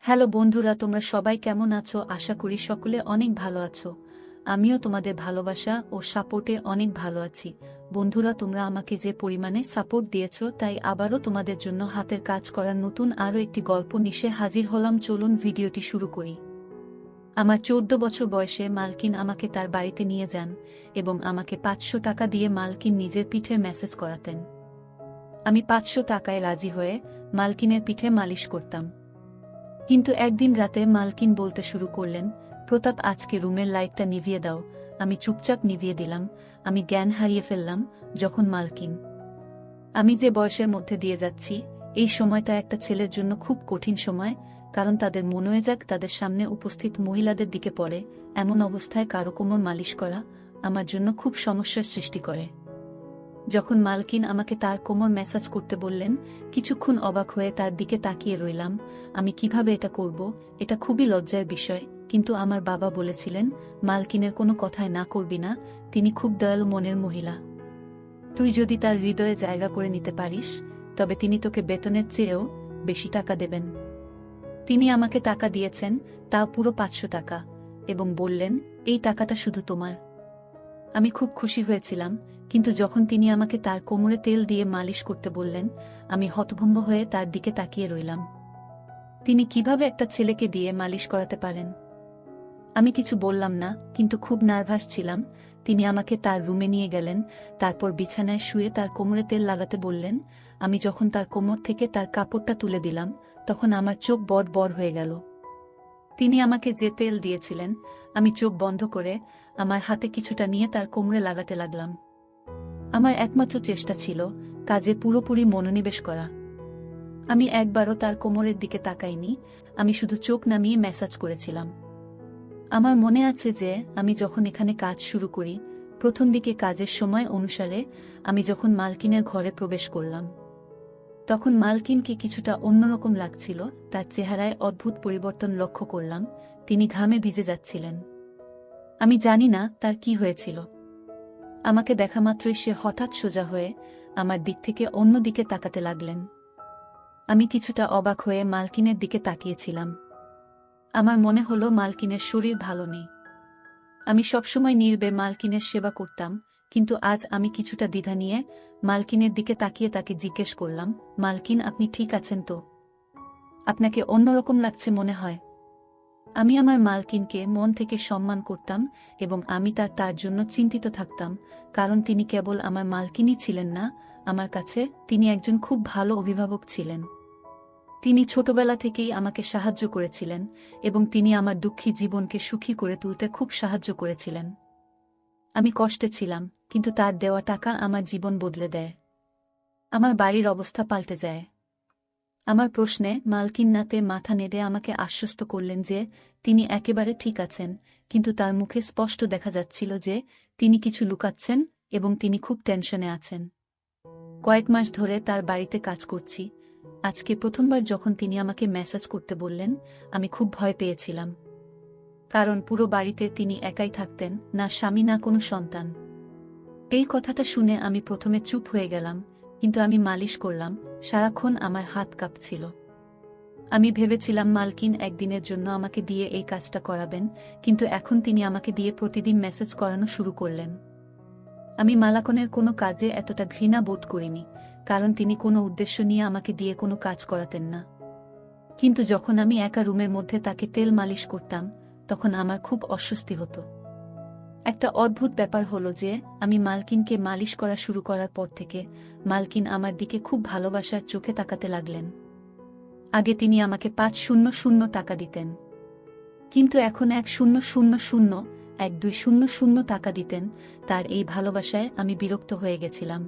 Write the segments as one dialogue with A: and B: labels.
A: Hello বন্ধুরা, তোমরা সবাই কেমন আছো? আশা করি সকলে অনেক ভালো আছো। আমিও তোমাদের ভালোবাসা ও সাপোর্টে অনেক ভালো আছি। বন্ধুরা, তোমরা আমাকে যে পরিমাণে সাপোর্ট দিয়েছো, তাই আবারও তোমাদের জন্য হাতের কাজ করার নতুন আরও একটি গল্প নিয়ে হাজির হলাম। চলুন ভিডিওটি শুরু করি। আমার 14 বছর বয়সে মালকিন আমাকে তার বাড়িতে নিয়ে যান এবং আমাকে 500 টাকা দিয়ে মালকিন নিজের পিঠে ম্যাসেজ করাতেন। আমি 500 টাকায় রাজি হয়ে মালকিনের পিঠে মালিশ করতাম। কিন্তু একদিন রাতে মালকিন বলতে শুরু করলেন, প্রতাপ, আজকে রুমের লাইটটা নিভিয়ে দাও। আমি চুপচাপ নিভিয়ে দিলাম। আমি জ্ঞান হারিয়ে ফেললাম যখন মালকিন। আমি যে বয়সের মধ্যে দিয়ে যাচ্ছি, এই সময়টা একটা ছেলের জন্য খুব কঠিন সময়, কারণ তাদের মনোযোগ তাদের সামনে উপস্থিত মহিলাদের দিকে পড়ে। এমন অবস্থায় কারো কোমর মালিশ করা আমার জন্য খুব সমস্যার সৃষ্টি করে। যখন মালকিন আমাকে তার কোমর ম্যাসাজ করতে বললেন, কিছুক্ষণ অবাক হয়ে তার দিকে তাকিয়ে রইলাম। আমি কিভাবে এটা করব, এটা খুবই লজ্জার বিষয়। কিন্তু আমার বাবা বলেছিলেন, মালকিনের কোনো কথায় না করবি না, তিনি খুব দয়ালু মনের মহিলা। তুই যদি তার হৃদয়ে জায়গা করে নিতে পারিস, তবে তিনি তোকে বেতনের চেয়েও বেশি টাকা দেবেন। তিনি আমাকে টাকা দিয়েছেন, তাও পুরো 500 টাকা, এবং বললেন, এই টাকাটা শুধু তোমার। আমি খুব খুশি হয়েছিলাম, কিন্তু যখন তিনি আমাকে তার কোমরে তেল দিয়ে মালিশ করতে বললেন, আমি হতভম্ব হয়ে তার দিকে তাকিয়ে রইলাম। তিনি কিভাবে একটা ছেলেকে দিয়ে মালিশ করাতে পারেন? আমি কিছু বললাম না, কিন্তু খুব নার্ভাস ছিলাম। তিনি আমাকে তার রুমে নিয়ে গেলেন, তারপর বিছানায় শুয়ে তার কোমরে তেল লাগাতে বললেন। আমি যখন তার কোমর থেকে তার কাপড়টা তুলে দিলাম, তখন আমার চোখ বড় বড় হয়ে গেল। তিনি আমাকে যে তেল দিয়েছিলেন, আমি চোখ বন্ধ করে আমার হাতে কিছুটা নিয়ে তার কোমরে লাগাতে লাগলাম। আমার একমাত্র চেষ্টা ছিল কাজে পুরোপুরি মনোনিবেশ করা। আমি একবারও তার কোমরের দিকে তাকাইনি, আমি শুধু চোখ নামিয়ে ম্যাসাজ করেছিলাম। আমার মনে আছে যে আমি যখন এখানে কাজ শুরু করি, প্রথম দিকে কাজের সময় অনুসারে আমি যখন মালকিনের ঘরে প্রবেশ করলাম, তখন মালকিনকে কিছুটা অন্যরকম লাগছিল। তার চেহারায় অদ্ভুত পরিবর্তন লক্ষ্য করলাম। তিনি ঘামে ভিজে যাচ্ছিলেন। আমি জানি না তার কি হয়েছিল। আমাকে দেখা মাত্রই সে হঠাৎ সোজা হয়ে আমার দিক থেকে অন্য দিকে তাকাতে লাগলেন। আমি কিছুটা অবাক হয়ে মালকিনের দিকে তাকিয়েছিলাম। আমার মনে হলো মালকিনের শরীর ভালো নেই। আমি সবসময় নির্বে মালকিনের সেবা করতাম, কিন্তু আজ আমি কিছুটা দ্বিধা নিয়ে মালকিনের দিকে তাকিয়ে তাকে জিজ্ঞেস করলাম, মালকিন, আপনি ঠিক আছেন তো? আপনাকে অন্যরকম লাগছে মনে হয়। আমি আমার মালকিনকে মন থেকে সম্মান করতাম এবং আমি তার জন্য চিন্তিত থাকতাম, কারণ তিনি কেবল আমার মালকিনই ছিলেন না, আমার কাছে তিনি একজন খুব ভালো অভিভাবক ছিলেন। তিনি ছোটবেলা থেকেই আমাকে সাহায্য করেছিলেন এবং তিনি আমার দুঃখী জীবনকে সুখী করে তুলতে খুব সাহায্য করেছিলেন। আমি কষ্টে ছিলাম, কিন্তু তার দেওয়া টাকা আমার জীবন বদলে দেয়। আমার বাড়ির অবস্থা পাল্টে যায়। আমার প্রশ্নে মালকিন নাতে মাথা নেড়ে আমাকে আশ্বস্ত করলেন যে তিনি একেবারে ঠিক আছেন, কিন্তু তার মুখে স্পষ্ট দেখা যাচ্ছিল যে তিনি কিছু লুকাচ্ছেন এবং তিনি খুব টেনশনে আছেন। কয়েক মাস ধরে তার বাড়িতে কাজ করছি। আজকে প্রথমবার যখন তিনি আমাকে মেসেজ করতে বললেন, আমি খুব ভয় পেয়েছিলাম। কারণ পুরো বাড়িতে তিনি একাই থাকতেন, না স্বামী না কোনো সন্তান। এই কথাটা শুনে আমি প্রথমে চুপ হয়ে গেলাম, কিন্তু আমি মালিশ করলাম, সারাক্ষণ আমার হাত কাঁপছিল। আমি ভেবেছিলাম মালকিন একদিনের জন্য আমাকে দিয়ে এই কাজটা করাবেন, কিন্তু এখন তিনি আমাকে দিয়ে প্রতিদিন মেসেজ করানো শুরু করলেন। আমি মালাকনের কোনো কাজে এতটা ঘৃণা বোধ করিনি, কারণ তিনি কোনো উদ্দেশ্য নিয়ে আমাকে দিয়ে কোনো কাজ করাতেন না। কিন্তু যখন আমি একা রুমের মধ্যে তাকে তেল মালিশ করতাম, তখন আমার খুব অস্বস্তি হতো। একটা অদ্ভুত ব্যাপার হলো যে আমি মালকিনকে মালিশ করা শুরু করার পর থেকে মালকিন আমার দিকে খুব ভালোবাসার চোখে তাকাতে লাগলেন। আগে তিনি আমাকে 500 টাকা দিতেন, কিন্তু এখন 1000 1200 টাকা দিতেন। তার এই ভালোবাসায় আমি বিরক্ত হয়ে গেছিলাম।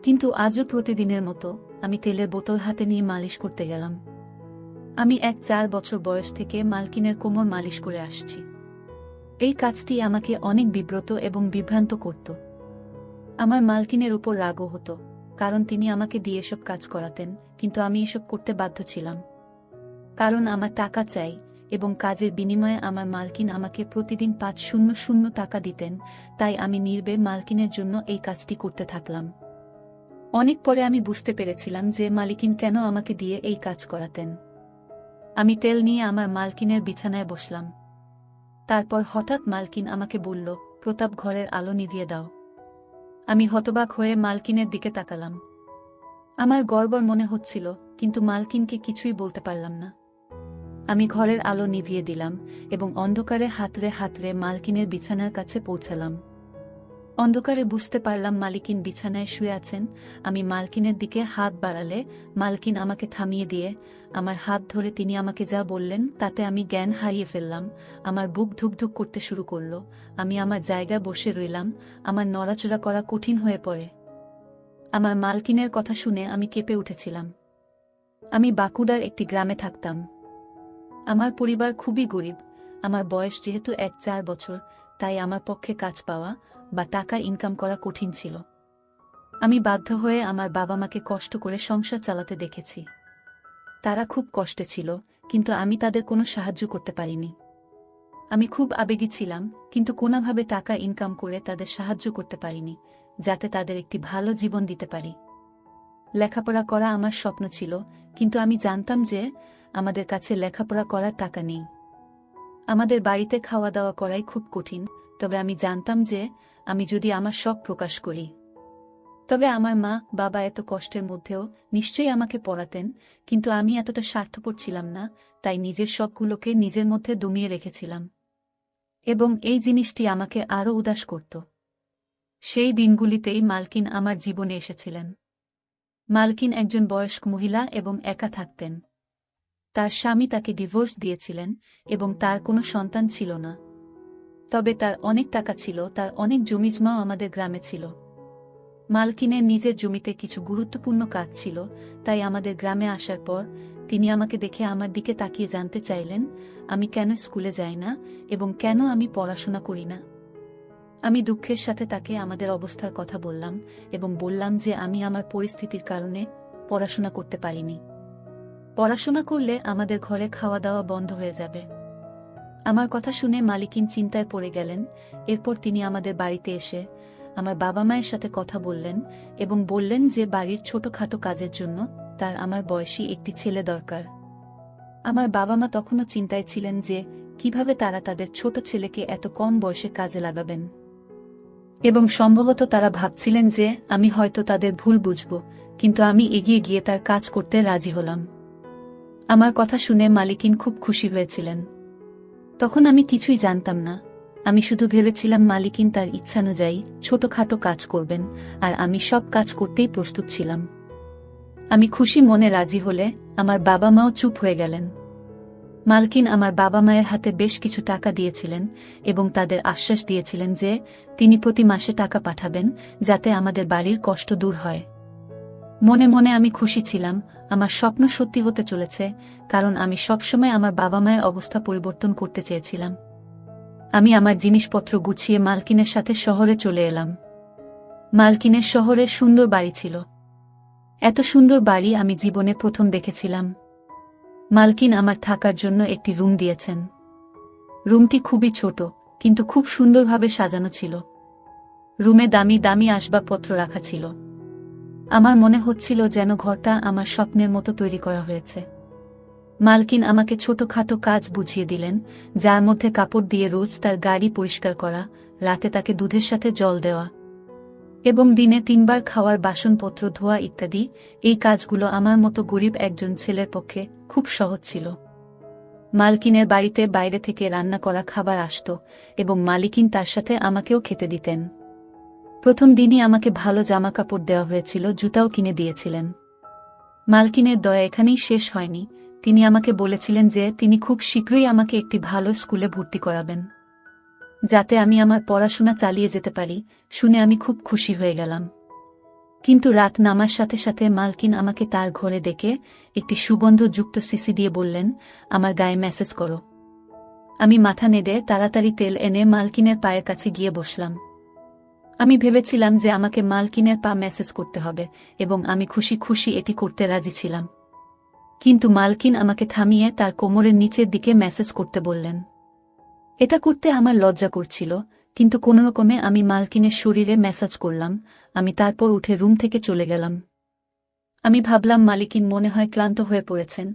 A: কিন্তু আজও প্রতিদিনের মতো আমি তেলের বোতল হাতে নিয়ে মালিশ করতে গেলাম। আমি 4 বছর বয়স থেকে মালকিনের কোমর মালিশ করে আসছি। এই কাজটি আমাকে অনেক বিব্রত এবং বিভ্রান্ত করত। আমার মালকিনের উপর রাগও হতো, কারণ তিনি আমাকে দিয়ে এসব কাজ করাতেন, কিন্তু আমি এসব করতে বাধ্য ছিলাম। কারণ আমার টাকা চাই, এবং কাজের বিনিময়ে আমার মালকিন আমাকে প্রতিদিন 500 টাকা দিতেন, তাই আমি নির্বে মালকিনের জন্য এই কাজটি করতে থাকলাম। অনেক পরে আমি বুঝতে পেরেছিলাম যে মালিকিন কেন আমাকে দিয়ে এই কাজ করাতেন। আমি তেল নিয়ে আমার মালকিনের বিছানায় বসলাম। তারপর হঠাৎ মালকিন আমাকে বলল, প্রতাপ, ঘরের আলো নিভিয়ে দাও। আমি হতবাক হয়ে মালকিনের দিকে তাকালাম। আমার গড়বড় মনে হচ্ছিল, কিন্তু মালকিনকে কিছুই বলতে পারলাম না। আমি ঘরের আলো নিভিয়ে দিলাম এবং অন্ধকারে হাতড়ে হাতড়ে মালকিনের বিছানার কাছে পৌঁছালাম। অন্ধকারে বুঝতে পারলাম মালকিন বিছানায় শুয়ে আছেন। আমি মালকিনের দিকে হাত বাড়ালে মালকিন আমাকে থামিয়ে দিয়ে আমার হাত ধরে তিনি আমাকে যা বললেন তাতে আমি জ্ঞান হারিয়ে ফেললাম। আমার বুক ধুকধুক করতে শুরু করল। আমি আমার জায়গায় বসে রইলাম। আমার নড়াচড়া করা কঠিন হয়ে পড়ে। আমার মালকিনের কথা শুনে আমি কেঁপে উঠেছিলাম। আমি বাঁকুড়ার একটি গ্রামে থাকতাম। আমার পরিবার খুবই গরিব। আমার বয়স যেহেতু 4 বছর, তাই আমার পক্ষে কাজ পাওয়া বা টাকা ইনকাম করা কঠিন ছিল। আমি বাধ্য হয়ে আমার বাবা মাকে কষ্ট করে সংসার চালাতে দেখেছি। তারা খুব কষ্টে ছিল, কিন্তু আমি তাদের কোনো সাহায্য করতে পারিনি। আমি খুব আবেগী ছিলাম, কিন্তু কোনোভাবে টাকা ইনকাম করে তাদের সাহায্য করতে পারিনি, যাতে তাদের একটি ভালো জীবন দিতে পারি। লেখাপড়া করা আমার স্বপ্ন ছিল, কিন্তু আমি জানতাম যে আমাদের কাছে লেখাপড়া করার টাকা নেই। আমাদের বাড়িতে খাওয়া দাওয়া করাই খুব কঠিন। তবে আমি জানতাম যে আমি যদি আমার শখ প্রকাশ করি, তবে আমার মা বাবা এত কষ্টের মধ্যেও নিশ্চয়ই আমাকে পড়াতেন। কিন্তু আমি এতটা স্বার্থপর ছিলাম না, তাই নিজের শখগুলোকে নিজের মধ্যে দমিয়ে রেখেছিলাম। এবং এই জিনিসটি আমাকে আরও উদাস করত। সেই দিনগুলিতেই মালকিন আমার জীবনে এসেছিলেন। মালকিন একজন বয়স্ক মহিলা এবং একা থাকতেন। তার স্বামী তাকে ডিভোর্স দিয়েছিলেন এবং তার কোনো সন্তান ছিল না। তবে তার অনেক টাকা ছিল, তার অনেক জমিজমাও আমাদের গ্রামে ছিল। মালকিনের নিজের জমিতে কিছু গুরুত্বপূর্ণ কাজ ছিল, তাই আমাদের গ্রামে আসার পর তিনি আমাকে দেখে আমার দিকে তাকিয়ে জানতে চাইলেন আমি কেন স্কুলে যাই না এবং কেন আমি পড়াশোনা করি না। আমি দুঃখের সাথে তাকে আমাদের অবস্থার কথা বললাম এবং বললাম যে আমি আমার পরিস্থিতির কারণে পড়াশোনা করতে পারিনি। পড়াশোনা করলে আমাদের ঘরে খাওয়া দাওয়া বন্ধ হয়ে যাবে। আমার কথা শুনে মালিকিন চিন্তায় পড়ে গেলেন। এরপর তিনি আমাদের বাড়িতে এসে আমার বাবা মায়ের সাথে কথা বললেন এবং বললেন যে বাড়ির ছোটখাটো কাজের জন্য তার আমার বয়সী একটি ছেলে দরকার। আমার বাবা মা তখনও চিন্তায় ছিলেন যে কিভাবে তারা তাদের ছোট ছেলেকে এত কম বয়সে কাজে লাগাবেন, এবং সম্ভবত তারা ভাবছিলেন যে আমি হয়তো তাদের ভুল বুঝব, কিন্তু আমি এগিয়ে গিয়ে তার কাজ করতে রাজি হলাম। আমার কথা শুনে মালিকিন খুব খুশি হয়েছিলেন। তখন আমি কিছুই জানতাম না। আমি শুধু ভেবেছিলাম মালিকিন তার ইচ্ছানুযায়ী ছোটখাটো কাজ করবেন, আর আমি সব কাজ করতেই প্রস্তুত ছিলাম। আমি খুশি মনে রাজি হলে আমার বাবা মাও চুপ হয়ে গেলেন। মালকিন আমার বাবা মায়ের হাতে বেশ কিছু টাকা দিয়েছিলেন এবং তাদের আশ্বাস দিয়েছিলেন যে তিনি প্রতি মাসে টাকা পাঠাবেন, যাতে আমাদের বাড়ির কষ্ট দূর হয়। মনে মনে আমি খুশি ছিলাম। আমার স্বপ্ন সত্যি হতে চলেছে, কারণ আমি সবসময় আমার বাবা মায়ের অবস্থা পরিবর্তন করতে চেয়েছিলাম। আমি আমার জিনিসপত্র গুছিয়ে মালকিনের সাথে শহরে চলে এলাম। মালকিনের শহরে সুন্দর বাড়ি ছিল। এত সুন্দর বাড়ি আমি জীবনে প্রথম দেখেছিলাম। মালকিন আমার থাকার জন্য একটি রুম দিয়েছেন। রুমটি খুবই ছোট, কিন্তু খুব সুন্দরভাবে সাজানো ছিল। রুমে দামি দামি আসবাবপত্র রাখা ছিল। আমার মনে হচ্ছিল যেন ঘরটা আমার স্বপ্নের মতো তৈরি করা হয়েছে। মালকিন আমাকে ছোটখাটো কাজ বুঝিয়ে দিলেন, যার মধ্যে কাপড় দিয়ে রোজ তার গাড়ি পরিষ্কার করা, রাতে তাকে দুধের সাথে জল দেওয়া এবং দিনে 3 বার খাওয়ার বাসনপত্র ধোয়া ইত্যাদি। এই কাজগুলো আমার মতো গরিব একজন ছেলের পক্ষে খুব সহজ ছিল। মালকিনের বাড়িতে বাইরে থেকে রান্না করা খাবার আসত এবং মালিকিন তার সাথে আমাকেও খেতে দিতেন। প্রথম দিনই আমাকে ভালো জামাকাপড় দেওয়া হয়েছিল, জুতাও কিনে দিয়েছিলেন। মালকিনের দয়া এখানেই শেষ হয়নি। তিনি আমাকে বলেছিলেন যে তিনি খুব শীঘ্রই আমাকে একটি ভালো স্কুলে ভর্তি করাবেন, যাতে আমি আমার পড়াশোনা চালিয়ে যেতে পারি। শুনে আমি খুব খুশি হয়ে গেলাম। কিন্তু রাত নামার সাথে সাথে মালকিন আমাকে তার ঘরে ডেকে একটি সুগন্ধযুক্ত সিসি দিয়ে বললেন, আমার গায়ে ম্যাসেজ করো। আমি মাথা নেড়ে তাড়াতাড়ি তেল এনে মালকিনের পায়ের কাছে গিয়ে বসলাম। আমি ভেবেছিলাম যে আমাকে মালকিনের পা ম্যাসেজ করতে হবে এবং আমি খুশি খুশি এটি করতে রাজি ছিলাম। কিন্তু মালকিন আমাকে থামিয়ে তার কোমরের নিচের দিকে ম্যাসেজ করতে বললেন। এটা করতে আমার লজ্জা করছিল, কিন্তু কোনোরকমে আমি মালকিনের শরীরে ম্যাসাজ করলাম। আমি তারপর উঠে রুম থেকে চলে গেলাম। আমি ভাবলাম মালকিন মনে হয় ক্লান্ত হয়ে পড়েছেন।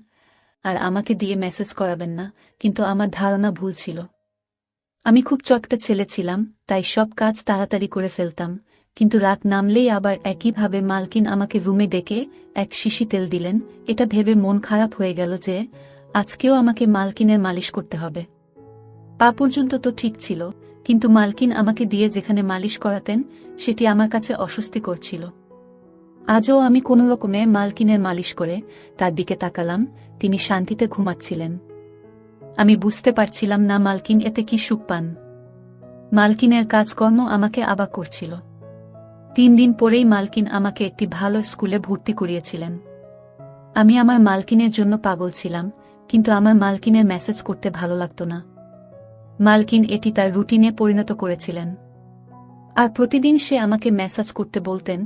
A: আর আমাকে দিয়ে মেসেজ করাবেন না, কিন্তু আমার ধারণা ভুল ছিল। আমি খুব চটকা ছেলে ছিলাম, তাই সব কাজ তাড়াতাড়ি করে ফেলতাম, কিন্তু রাত নামলেই আবার একইভাবে মালকিন আমাকে রুমে ডেকে এক শিশি তেল দিলেন। এটা ভেবে মন খারাপ হয়ে গেল যে আজকেও আমাকে মালকিনের মালিশ করতে হবে। পা পর্যন্ত তো ঠিক ছিল, কিন্তু মালকিন আমাকে দিয়ে যেখানে মালিশ করাতেন সেটি আমার কাছে অস্বস্তিকর ছিল। আজও আমি কোনো রকমে মালকিনের মালিশ করে তার দিকে তাকালাম। তিনি শান্তিতে ঘুমাচ্ছিলেন। আমি বুঝতে পারছিলাম না মালকিন এতে কি সুখ পান। মালকিনের কাজকর্ম আমাকে অবাক করছিল। 3 দিন পরেই মালকিন আমাকে একটি ভালো স্কুলে ভর্তি করিয়েছিলেন। আমি আমার মালকিনের জন্য পাগল ছিলাম, কিন্তু আমার মালকিনের মেসেজ করতে ভালো লাগতো না। মালকিন এটি তার রুটিনে পরিণত করেছিলেন, আর প্রতিদিন সে আমাকে মেসেজ করতে বলতেন।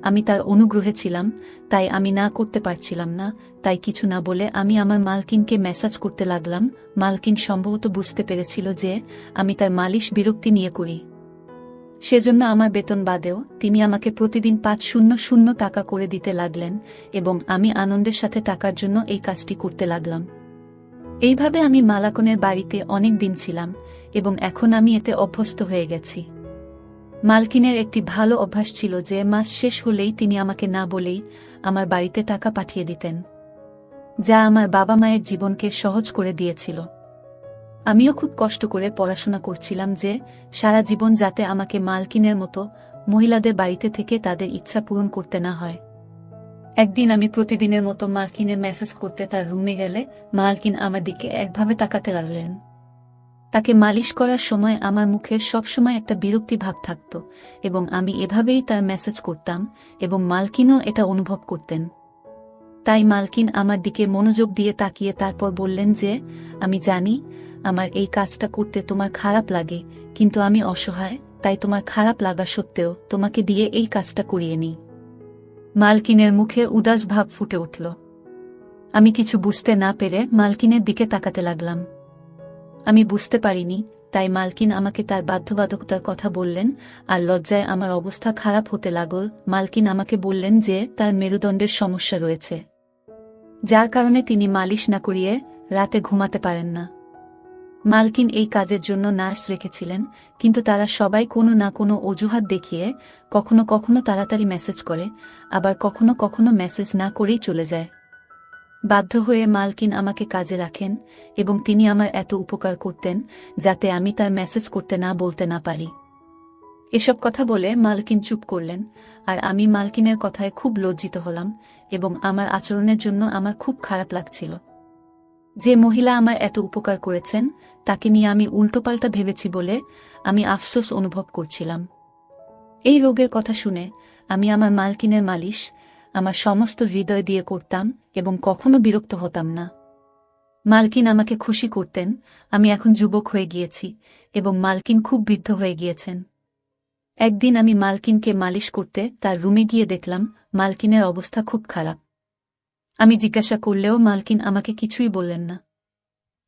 A: আমি তার অনুগ্রহে ছিলাম, তাই আমি না করতে পারছিলাম না। তাই কিছু না বলে আমি আমার মালকিনকে মেসেজ করতে লাগলাম। মালকিন সম্ভবত বুঝতে পেরেছিল যে আমি তার মালিশ বিরক্তি নিয়ে করি, সেজন্য আমার বেতন বাদেও তিনি আমাকে প্রতিদিন 500 টাকা করে দিতে লাগলেন, এবং আমি আনন্দের সাথে টাকার জন্য এই কাজটি করতে লাগলাম। এইভাবে আমি মালাকনের বাড়িতে অনেক দিন ছিলাম, এবং এখন আমি এতে অভ্যস্ত হয়ে গেছি। মালকিনের একটি ভালো অভ্যাস ছিল যে মাস শেষ হলেই তিনি আমাকে না বলেই আমার বাড়িতে টাকা পাঠিয়ে দিতেন, যা আমার বাবা মায়ের জীবনকে সহজ করে দিয়েছিল। আমিও খুব কষ্ট করে পড়াশোনা করছিলাম যে সারা জীবন যাতে আমাকে মালকিনের মতো মহিলাদের বাড়িতে থেকে তাদের ইচ্ছা পূরণ করতে না হয়। একদিন আমি প্রতিদিনের মতো মালকিনের মেসেজ করতে তার রুমে গেলে মালকিন আমার দিকে একভাবে তাকাতে লাগলেন। তাকে মালিশ করার সময় আমার মুখে সবসময় একটা বিরক্তি ভাব থাকত, এবং আমি এভাবেই তার মেসেজ করতাম, এবং মালকিনও এটা অনুভব করতেন। তাই মালকিন আমার দিকে মনোযোগ দিয়ে তাকিয়ে তারপর বললেন যে আমি জানি আমার এই কাজটা করতে তোমার খারাপ লাগে, কিন্তু আমি অসহায়, তাই তোমার খারাপ লাগা সত্ত্বেও তোমাকে দিয়ে এই কাজটা করিয়ে নিই। মালকিনের মুখে উদাস ভাব ফুটে উঠল। আমি কিছু বুঝতে না পেরে মালকিনের দিকে তাকাতে লাগলাম। আমি বুঝতে পারিনি, তাই মালকিন আমাকে তার বাধ্যবাধকতার কথা বললেন, আর লজ্জায় আমার অবস্থা খারাপ হতে লাগল। মালকিন আমাকে বললেন যে তার মেরুদণ্ডের সমস্যা রয়েছে, যার কারণে তিনি মালিশ না করিয়ে রাতে ঘুমাতে পারেন না। মালকিন এই কাজের জন্য নার্স রেখেছিলেন, কিন্তু তারা সবাই কোনো না কোনো অজুহাত দেখিয়ে কখনো কখনো তাড়াতাড়ি মেসেজ করে, আবার কখনো কখনো মেসেজ না করেই চলে যায়। বাধ্য হয়ে মালকিন আমাকে কাজে রাখেন, এবং তিনি আমার এত উপকার করতেন যাতে আমি তার মেসেজ করতে না বলতে না পারি। এসব কথা বলে মালকিন চুপ করলেন, আর আমি মালকিনের কথায় খুব লজ্জিত হলাম, এবং আমার আচরণের জন্য আমার খুব খারাপ লাগছিল। যে মহিলা আমার এত উপকার করেছেন তাকে নিয়ে আমি উল্টোপাল্টা ভেবেছি বলে আমি আফসোস অনুভব করছিলাম। এই রোগের কথা শুনে আমি আমার মালকিনের মালিশ আমার সমস্ত হৃদয় দিয়ে করতাম, এবং কখনো বিরক্ত হতাম না। মালকিন আমাকে খুশি করতেন। আমি এখন যুবক হয়ে গিয়েছি, এবং মালকিন খুব বৃদ্ধ হয়ে গিয়েছেন। একদিন আমি মালকিনকে মালিশ করতে তার রুমে গিয়ে দেখলাম মালকিনের অবস্থা খুব খারাপ। আমি জিজ্ঞাসা করলেও মালকিন আমাকে কিছুই বললেন না।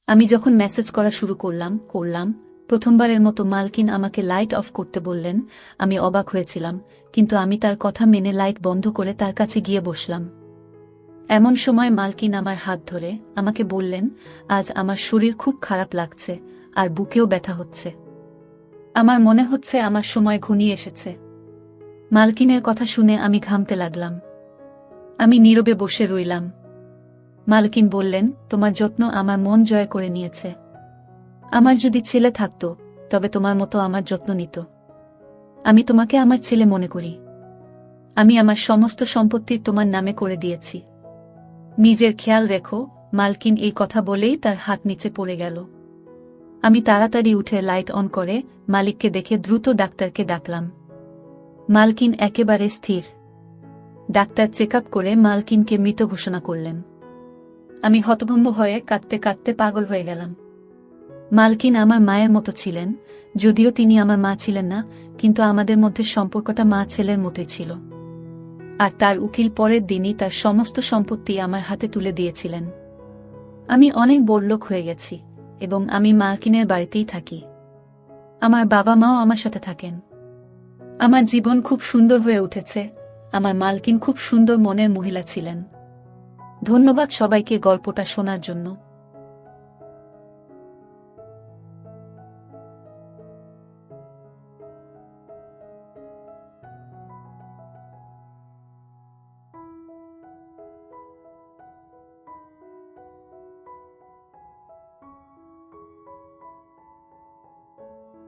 A: আমি যখন মেসেজ করা শুরু করলাম প্রথমবারের মতো মালকিন আমাকে লাইট অফ করতে বললেন। আমি অবাক হয়েছিলাম, কিন্তু আমি তার কথা মেনে লাইট বন্ধ করে তার কাছে গিয়ে বসলাম। এমন সময় মালকিন আমার হাত ধরে আমাকে বললেন, আজ আমার শরীর খুব খারাপ লাগছে, আর বুকেও ব্যথা হচ্ছে। আমার মনে হচ্ছে আমার সময় ঘনিয়ে এসেছে। মালকিনের কথা শুনে আমি ঘামতে লাগলাম। আমি নীরবে বসে রইলাম। মালকিন বললেন, তোমার যত্ন আমার মন জয় করে নিয়েছে। আমার যদি ছেলে থাকত তবে তোমার মতো আমার যত্ন নিত। আমি তোমাকে আমার ছেলে মনে করি। আমি আমার সমস্ত সম্পত্তি তোমার নামে করে দিয়েছি। নিজের খেয়াল রেখো। মালকিন এই কথা বলেই তার হাত নিচে পড়ে গেল। আমি তাড়াতাড়ি উঠে লাইট অন করে মালিককে দেখে দ্রুত ডাক্তারকে ডাকলাম। মালকিন একেবারে স্থির। ডাক্তার চেক আপ করে মালকিনকে মৃত ঘোষণা করলেন। আমি হতভম্ব হয়ে কাঁদতে কাঁদতে পাগল হয়ে গেলাম। মালকিন আমার মায়ের মতো ছিলেন, যদিও তিনি আমার মা ছিলেন না, কিন্তু আমাদের মধ্যে সম্পর্কটা মা ছেলের মতোই ছিল। আর তার উকিল পরের দিনই তার সমস্ত সম্পত্তি আমার হাতে তুলে দিয়েছিলেন। আমি অনেক বড়লোক হয়ে গেছি, এবং আমি মালকিনের বাড়িতেই থাকি। আমার বাবা মাও আমার সাথে থাকেন। আমার জীবন খুব সুন্দর হয়ে উঠেছে। আমার মালকিন খুব সুন্দর মনের মহিলা ছিলেন। ধন্যবাদ সবাইকে গল্পটা শোনার জন্য।